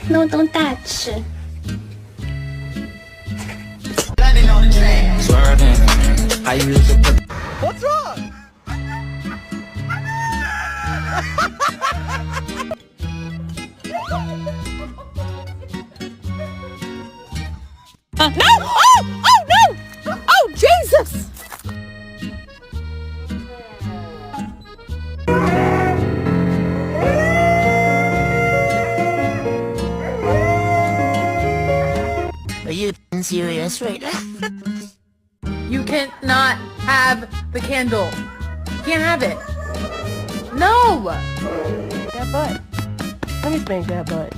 No, don't touch. Swerving, I use a What's wrong? No! Oh! Oh no! Oh Jesus! Are you serious right now? You cannot have the candle. You can't have it. No! That butt. Let me spank that butt.